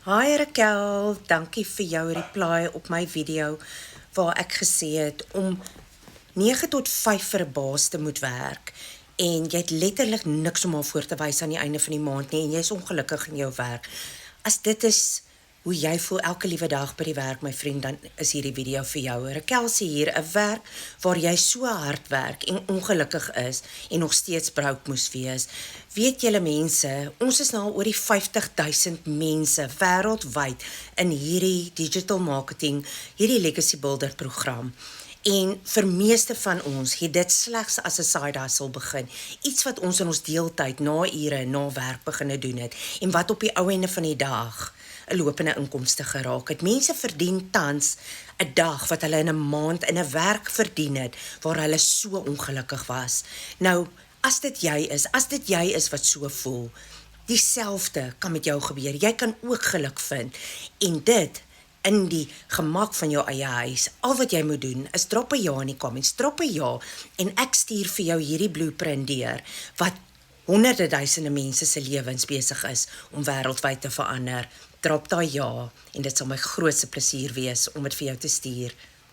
Hi Raquel, dankie vir jou reply op my video waar ek gesê het om 9 tot 5 vir 'n baas te moet werk en jy het letterlik niks om haar voor te wys aan die einde van die maand nie en jy is ongelukkig in jou werk. As dit is hoe jy voel elke liewe dag by die werk, my vriend, dan is hierdie video vir jou. Raquel sê hier 'n werk waar jy so hard werk en ongelukkig is en nog steeds broke moes wees. Weet julle mense, ons is nou al oor die 50,000 mense wêreldwyd in hierdie digital marketing, hierdie legacy builder program. En vir meeste van ons het dit slegs as 'n side hustle begin. Iets wat ons in ons deeltyd, na ure, na werk begin doen het. En wat op die ou einde van die dag 'n lopende inkomste geraak het. Mense verdien tans 'n dag wat hulle in 'n maand in 'n werk verdien het, waar hulle so ongelukkig was. Nou, as dit jy is wat so voel, dieselfde kan met jou gebeur. Jy kan ook geluk vind. En dit in die gemak van jou eie huis. Al wat jy moet doen is drop 'n ja in die comments, drop 'n ja en ek stuur vir jou hierdie blueprint deur wat honderde duisende mense se lewens besig is om wêreldwyd te verander. Drop daai ja en dit sal my grootste plesier wees om dit vir jou te stuur.